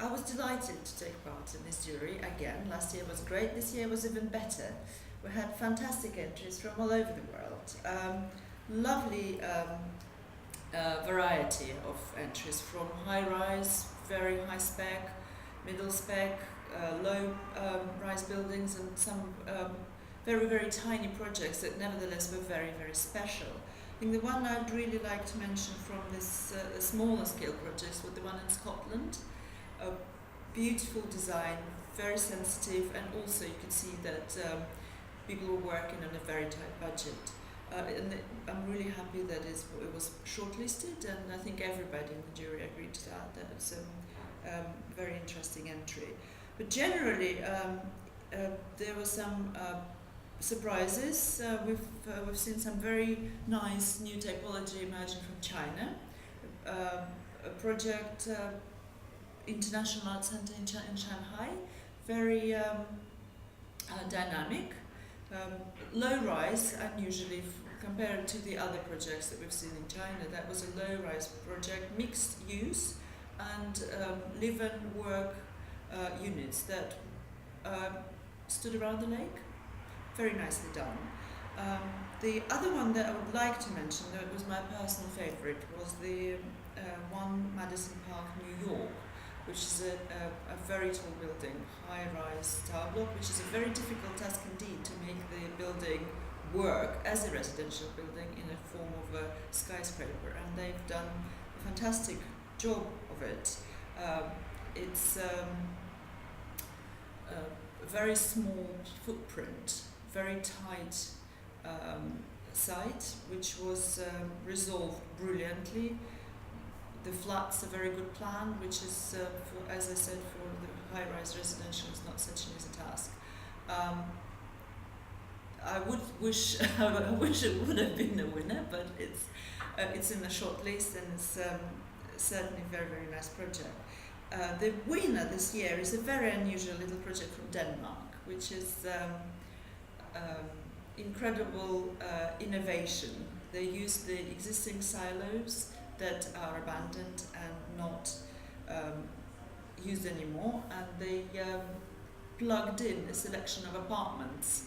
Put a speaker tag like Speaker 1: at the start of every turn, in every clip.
Speaker 1: I was delighted to take part in this jury again. Last year was great, this year was even better. We had fantastic entries from all over the world. Lovely variety of entries from high-rise, very high spec, middle spec, low rise buildings, and some very, very tiny projects that nevertheless were very, very special. I think the one I'd really like to mention from this smaller scale projects was the one in Scotland. A beautiful design, very sensitive, and also you could see that people were working on a very tight budget. And I'm really happy that it was shortlisted, and I think everybody in the jury agreed to that. That was a very interesting entry. But generally, there were some surprises. We've seen some very nice new typology emerging from China. A project, International Art Center in Shanghai, very dynamic, low rise, unusually compared to the other projects that we've seen in China. That was a low rise project, mixed use, and live and work units that stood around the lake. Very nicely done. The other one that I would like to mention, that was my personal favorite, was the One Madison Park, New York, which is a very tall building, high-rise tower block, which is a very difficult task indeed to make the building work as a residential building in a form of a skyscraper, and they've done a fantastic job of it. It's a very small footprint, very tight site, which was resolved brilliantly. The flat's a very good plan, which is, as I said, for the high-rise residential is not such an easy task. I wish it would have been a winner, but it's in the short list, and it's certainly a very, very nice project. The winner this year is a very unusual little project from Denmark, which is incredible innovation. They use the existing silos that are abandoned and not used anymore, and they plugged in a selection of apartments,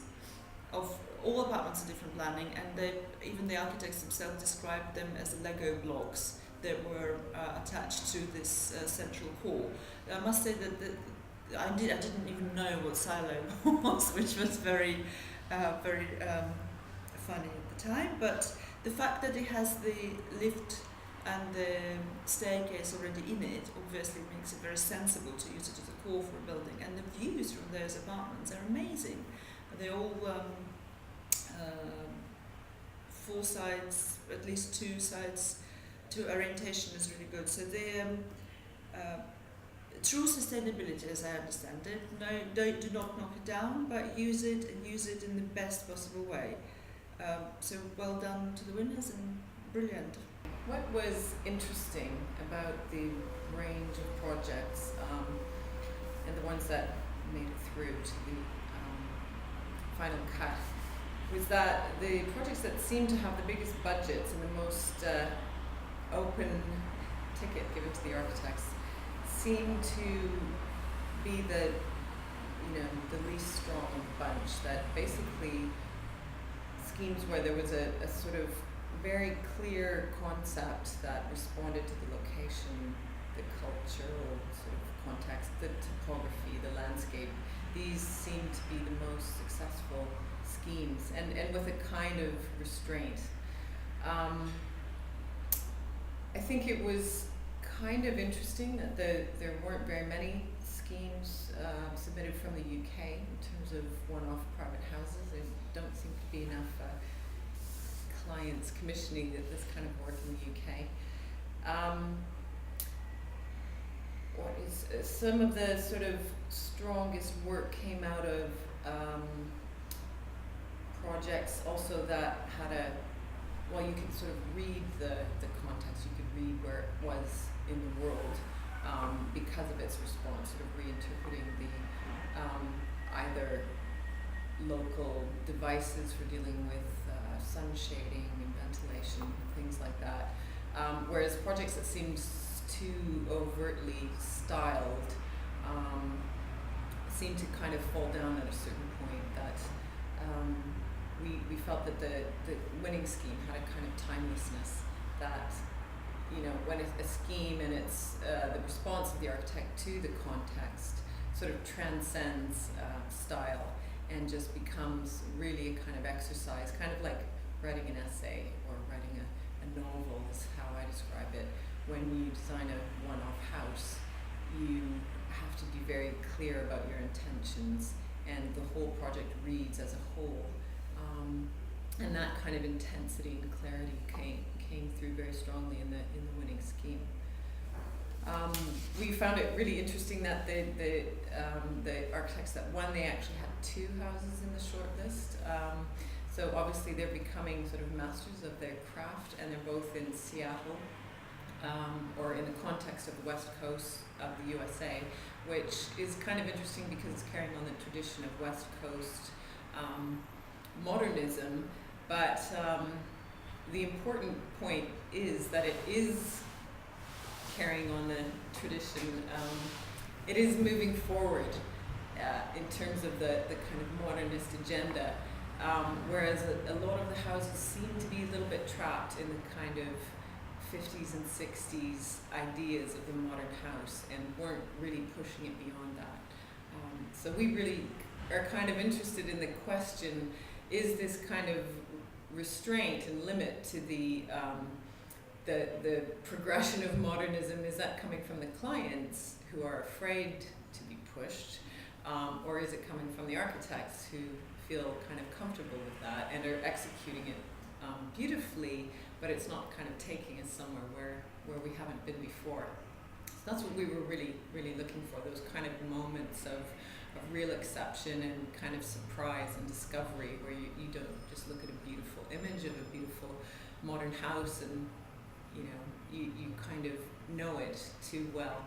Speaker 1: of all apartments in different planning, and even the architects themselves described them as Lego blocks that were attached to this central core. I must say that I didn't even know what silo was, which was very funny at the time, but the fact that it has the lift and the staircase already in it obviously makes it very sensible to use it as a core for a building, and the views from those apartments are amazing. They're all 4 sides, at least 2 sides, to orientation is really good. So the true sustainability, as I understand it, do not knock it down, but use it in the best possible way. So well done to the winners, and brilliant.
Speaker 2: What was interesting about the range of projects and the ones that made it through to the final cut was that the projects that seemed to have the biggest budgets and the most open ticket given to the architects seemed to be the least strong bunch. That basically schemes where there was a sort of very clear concept that responded to the location, the cultural sort of context, the topography, the landscape. These seem to be the most successful schemes, and with a kind of restraint. I think it was kind of interesting that there weren't very many schemes submitted from the UK in terms of one-off private houses. There don't seem to be enough clients commissioning this kind of work in the UK. Some of the sort of strongest work came out of projects also that had you could sort of read the context, you could read where it was in the world because of its response, sort of reinterpreting the either local devices for dealing with sun shading and ventilation, things like that. Whereas projects that seemed too overtly styled seemed to kind of fall down at a certain point, that we felt that the winning scheme had a kind of timelessness, that when a scheme and it's the response of the architect to the context sort of transcends style and just becomes really a kind of exercise, kind of like writing an essay or writing a novel is how I describe it. When you design a one-off house, you have to be very clear about your intentions, and the whole project reads as a whole. And that kind of intensity and clarity came through very strongly in the winning scheme. We found it really interesting that the architects that won, they actually had 2 houses in the shortlist. So obviously they're becoming sort of masters of their craft, and they're both in Seattle, or in the context of the West Coast of the USA, which is kind of interesting because it's carrying on the tradition of West Coast modernism, but the important point is that it is carrying on the tradition. It is moving forward in terms of the kind of modernist agenda, whereas a lot of the houses seem to be a little bit trapped in the kind of 50s and 60s ideas of the modern house and weren't really pushing it beyond that. So we really are kind of interested in the question, is this kind of restraint and limit to the progression of modernism, is that coming from the clients who are afraid to be pushed, or is it coming from the architects who feel kind of comfortable with that and are executing it beautifully, but it's not kind of taking us somewhere where we haven't been before? So that's what we were really looking for, those kind of moments of real exception and kind of surprise and discovery, where you don't just look at a beautiful image of a beautiful modern house and you kind of know it too well.